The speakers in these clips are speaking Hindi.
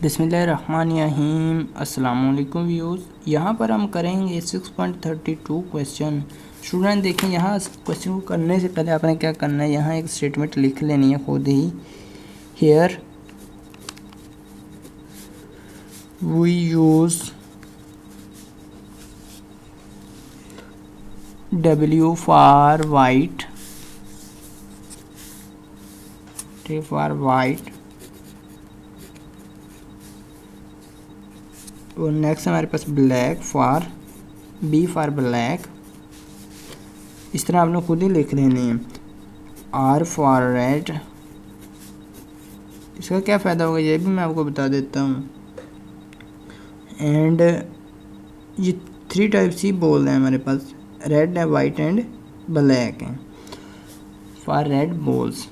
बिस्मिल्लाहिर्रहमानिर्रहीम। अस्सलाम वालेकुम व्यूअर्स, यहाँ पर हम करेंगे 6.32 क्वेश्चन। स्टूडेंट देखें, यहाँ क्वेश्चन को करने से पहले आपने क्या करना है, यहाँ एक स्टेटमेंट लिख लेनी है खुद ही। Here we use W for white, T for white, और नेक्स्ट हमारे पास black for, B for black. इस तरह आपने खुद ही लिख लेनी है। R for red. इसका क्या फ़ायदा होगा ये भी मैं आपको बता देता हूँ। एंड ये 3 टाइप्स ही बोल रहे हैं हमारे पास, रेड है, वाइट एंड ब्लैक है। For red balls.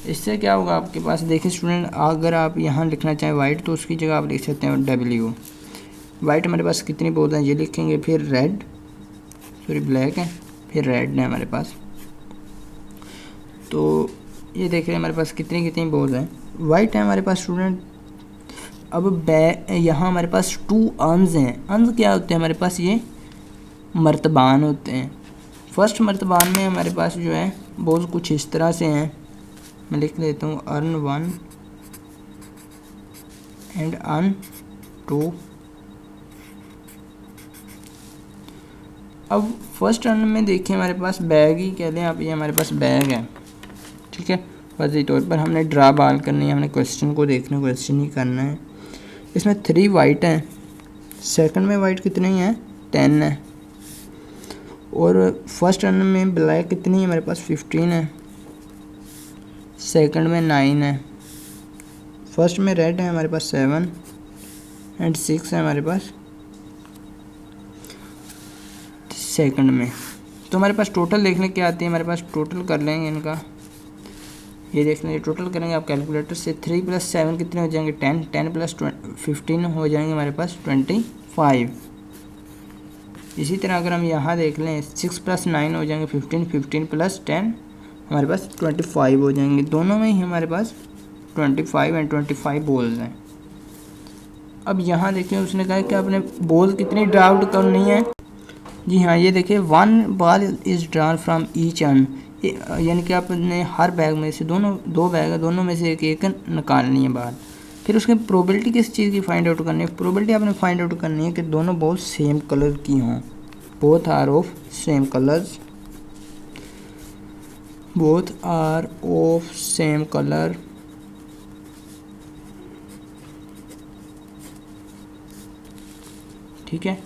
इससे क्या होगा आपके पास, देखिए स्टूडेंट, अगर आप यहाँ लिखना चाहें वाइट तो उसकी जगह आप लिख सकते हैं W। वाइट हमारे पास कितनी बॉल्स हैं ये लिखेंगे, फिर रेड, सॉरी ब्लैक है, फिर रेड है हमारे पास। तो ये देख रहे हैं हमारे पास कितनी कितनी बॉल्स हैं। वाइट है हमारे पास स्टूडेंट। अब यहाँ हमारे पास 2 अर्न्स हैं। अर्न्स क्या होते हैं हमारे पास, ये मर्तबान होते हैं। फर्स्ट मर्तबान में हमारे पास जो है बॉल्स कुछ इस तरह से हैं। मैं लिख लेता हूँ अर्न 1 एंड अर्न 2। अब फर्स्ट अर्न में देखिए हमारे पास बैग ही कह लें आप, ये हमारे पास बैग है, ठीक है। वैसे तौर पर हमने ड्रा बाल करनी है, हमने क्वेश्चन को देखना, क्वेश्चन ही करना है। इसमें 3 वाइट हैं। सेकंड में वाइट कितनी है, 10 है। और फर्स्ट अर्न में ब्लैक कितनी है हमारे पास, 15 है। सेकंड में 9 है। फर्स्ट में रेड है हमारे पास 7 एंड 6 है हमारे पास सेकंड में। तो हमारे पास टोटल देखने क्या आती है, हमारे पास टोटल कर लेंगे इनका, ये देख लेंगे टोटल करेंगे आप कैलकुलेटर से। 3 + 7 कितने हो जाएंगे, 10, 10 + 15 हो जाएंगे हमारे पास 25। इसी तरह अगर हम यहाँ देख लें 6 + 9 हो जाएंगे 15, 15 + 10 हमारे पास 25 हो जाएंगे। दोनों में ही हमारे पास 25 एंड 25 बॉल्स हैं। अब यहाँ देखिए उसने कहा कि आपने बॉल कितनी ड्रा आउट करनी है। जी हाँ, ये देखिए 1 ball is drawn from each earn, यानी कि आपने हर बैग में से, दोनों 2 बैग है, दोनों में से एक एक निकालनी है बाहर। फिर उसकी प्रोबेबिलिटी किस चीज़ की फाइंड आउट करनी है, प्रोबेबिलिटी आपने फाइंड आउट करनी है कि दोनों बॉल सेम कलर की हों। Both are of same colours, both are of same colour. ठीक है,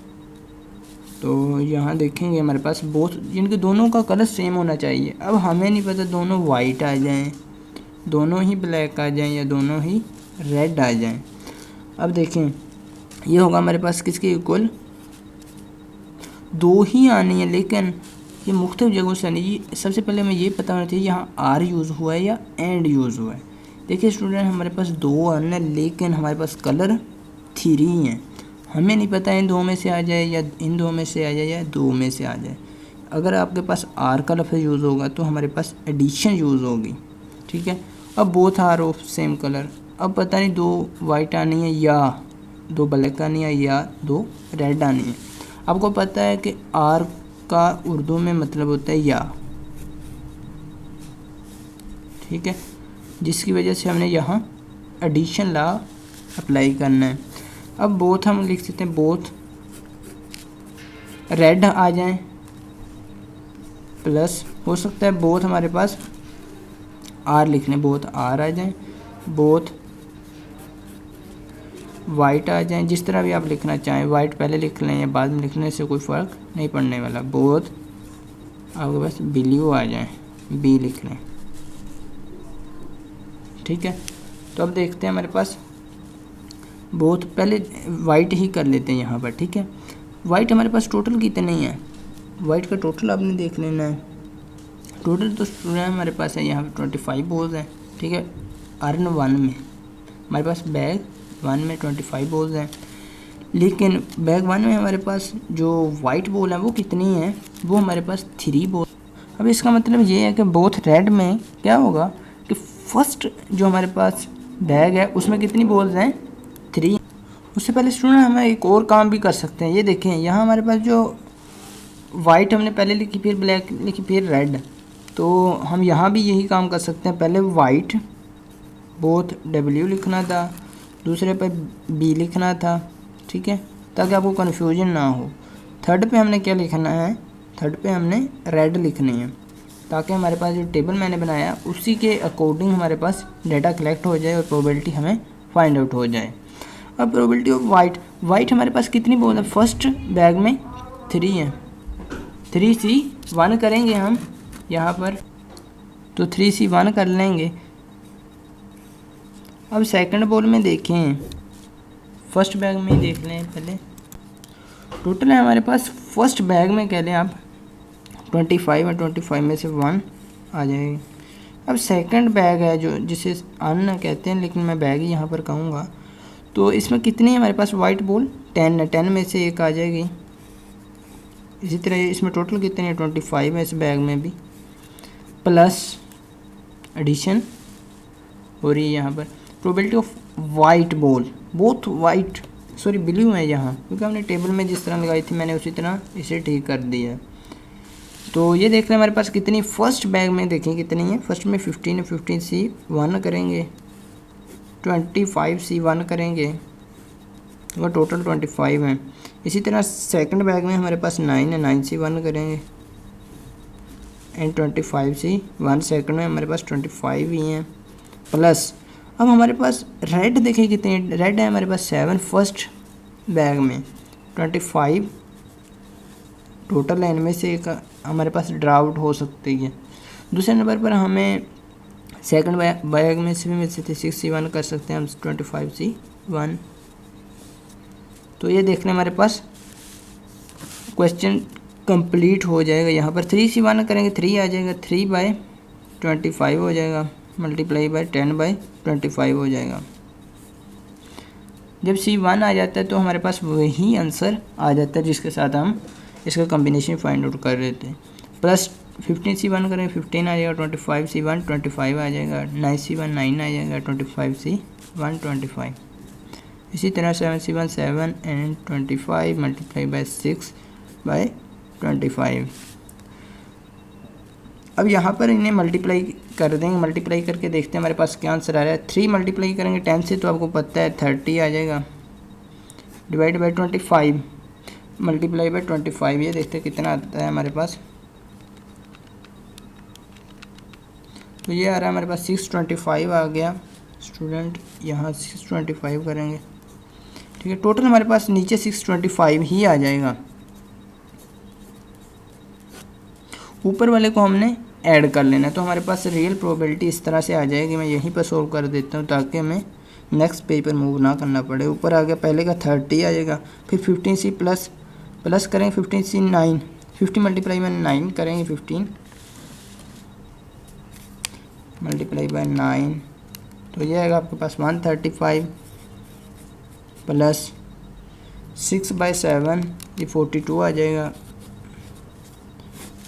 तो यहाँ देखेंगे हमारे पास बोथ, जिनके दोनों का कलर सेम होना चाहिए। अब हमें नहीं पता दोनों वाइट आ जाएं, दोनों ही ब्लैक आ जाएं, या दोनों ही रेड आ जाएं। अब देखें ये होगा हमारे पास किसके इक्वल, 2 ही आनी है, लेकिन ये मुख्तलिफ जगहों से आनी है। सबसे पहले हमें ये पता होना चाहिए यहाँ आर यूज़ हुआ है या एंड यूज़ हुआ है। देखिए स्टूडेंट, हमारे पास 2 अर्न है, लेकिन हमारे पास कलर 3 हैं। हमें नहीं पता इन 2 में से आ जाए या इन 2 में से आ जाए या 2 में से आ जाए। अगर आपके पास आर का लफ्ज़ यूज़ होगा तो हमारे पास एडिशन यूज़ होगी, ठीक है। अब both are of same colour, अब पता नहीं 2 वाइट आनी है या 2 ब्लैक आनी है या 2 रेड आनी है। आपको पता है कि आर का उर्दू में मतलब होता है या, ठीक है, जिसकी वजह से हमने यहाँ एडिशन लॉ अप्लाई करना है। अब बोथ हम लिख सकते हैं, बोथ रेड आ जाएं, प्लस हो सकता है बोथ हमारे पास आर लिख लें, बोथ आर आ जाएं, बोथ वाइट आ जाएं, जिस तरह भी आप लिखना चाहें। वाइट पहले लिख लें या बाद में लिखने से कोई फ़र्क नहीं पड़ने वाला। बोथ आपके पास ब्लू आ जाएं, बी लिख लें, ठीक है। तो अब देखते हैं हमारे पास बोथ, पहले वाइट ही कर लेते हैं यहाँ पर, ठीक है। वाइट हमारे पास टोटल कितने है, वाइट का टोटल आपने देख लेना है। टोटल तो स्टूडेंट हमारे पास है यहाँ पे 25 बॉल्स हैं, ठीक है। अर्न 1 में हमारे पास बैग 1 में 25 बॉल्स हैं, लेकिन बैग 1 में हमारे पास जो वाइट बॉल है वो कितनी है, वो हमारे पास 3 बॉल। अब इसका मतलब ये है कि बोथ रेड में क्या होगा कि फर्स्ट जो हमारे पास बैग है उसमें कितनी बॉल्स हैं, 3। उससे पहले स्टूडेंट हमें एक और काम भी कर सकते हैं। ये देखें यहाँ हमारे पास जो वाइट हमने पहले लिखी, फिर ब्लैक लिखी, फिर रेड, तो हम यहाँ भी यही काम कर सकते हैं। पहले वाइट बोथ W लिखना था, दूसरे पर B लिखना था, ठीक है, ताकि आपको कन्फ्यूजन ना हो। थर्ड पे हमने क्या लिखना है, थर्ड पे हमने रेड लिखनी है, ताकि हमारे पास जो टेबल मैंने बनाया उसी के अकॉर्डिंग हमारे पास डाटा कलेक्ट हो जाए और प्रोबेबिलिटी हमें फाइंड आउट हो जाए। अब प्रोबेबिलिटी ऑफ वाइट हमारे पास कितनी बॉल है, फर्स्ट बैग में 3 है, 3C1 करेंगे हम यहाँ पर, तो 3C1 कर लेंगे। अब सेकंड बॉल में देखें, फर्स्ट बैग में देख लें पहले, टोटल है हमारे पास फर्स्ट बैग में कह लें आप 25 और 25 में से 1 आ जाएगी। अब सेकंड बैग है जो जिसे अन कहते हैं, लेकिन मैं बैग ही यहाँ पर कहूँगा, तो इसमें कितनी है हमारे पास वाइट बॉल, 10 है, 10 में से 1 आ जाएगी। इसी तरह इसमें टोटल कितनी है, 25 है इस बैग में भी, प्लस एडिशन हो रही है यहाँ पर। Probability of white ball, both white sorry blue है यहाँ, क्योंकि हमने टेबल में जिस तरह लगाई थी मैंने उसी तरह इसे ठीक कर दिया है। तो ये देख रहे हैं हमारे पास कितनी फर्स्ट बैग में, देखें कितनी है, फर्स्ट में 15 है, 15C1 करेंगे, 25C1 करेंगे, और टोटल 25 है। इसी तरह सेकंड बैग में हमारे पास 9 है, 9C1 करेंगे एंड 25C1, सेकंड में हमारे पास 25 ही हैं, प्लस अब हमारे पास रेड देखें कितनी, रेड है हमारे पास 7 फर्स्ट बैग में, 25 टोटल है, इनमें से एक हमारे पास ड्राउट हो सकती है। दूसरे नंबर पर हमें सेकंड बैग में से भी मिल सकते 6C1 कर सकते हैं हम, 25C1। तो ये देखने हमारे पास क्वेश्चन कंप्लीट हो जाएगा। यहाँ पर 3C1 करेंगे, 3 आ जाएगा, 3/25 हो जाएगा, मल्टीप्लाई बाय 10/25 हो जाएगा। जब C1 आ जाता है तो हमारे पास वही आंसर आ जाता है जिसके साथ हम इसका कॉम्बिनेशन फाइंड आउट कर रहे थे। प्लस 15C1 करेंगे, 15 आ जाएगा, 25C1 25 आ जाएगा, 9C1 9 आ जाएगा, 25C1 25। इसी तरह 7C1 7 एंड 25 मल्टीप्लाई बाय 6/25। अब यहाँ पर इन्हें मल्टीप्लाई कर देंगे, मल्टीप्लाई करके देखते हैं हमारे पास क्या आंसर आ रहा है। 3 मल्टीप्लाई करेंगे 10 से तो आपको पता है 30 आ जाएगा, डिवाइड बाई 25 मल्टीप्लाई बाई 25, ये देखते हैं कितना आता है हमारे पास। तो ये आ रहा है हमारे पास 625 आ गया स्टूडेंट, यहाँ 625 करेंगे, ठीक है। टोटल हमारे पास नीचे 625 ही आ जाएगा, ऊपर वाले को हमने ऐड कर लेना है। तो हमारे पास रियल प्रोबेबिलिटी इस तरह से आ जाएगी। मैं यहीं पर सोल्व कर देता हूँ ताकि हमें नेक्स्ट पेज पर मूव ना करना पड़े। ऊपर आ गया, पहले का 30 आ जाएगा, फिर 15C प्लस करेंगे 15C 9, 50 मल्टीप्लाई बाय 9 करेंगे, 15 मल्टीप्लाई बाय 9, तो ये आएगा आपके पास 135 प्लस 6/7, ये 42 आ जाएगा,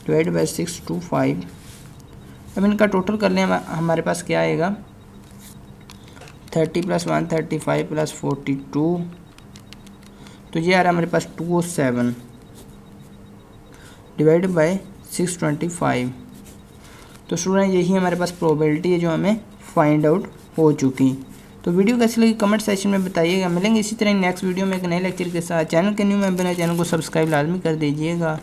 डिवाइड बाई 625। अब इनका टोटल कर लें, हमारे पास क्या आएगा, 30 + 135 + 42, तो ये आ रहा है हमारे पास 207 डिवाइड बाई 625। तो स्टूडेंट यही हमारे पास प्रोबेबिलिटी है जो हमें फाइंड आउट हो चुकी। तो वीडियो कैसी लगी कमेंट सेक्शन में बताइएगा। मिलेंगे इसी तरह नेक्स्ट वीडियो में एक नए लेक्चर के साथ। चैनल के न्यू मेंबर है, चैनल को सब्सक्राइब लाजमी कर दीजिएगा।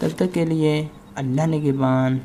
तब तक के लिए अल्लाह निगहबान।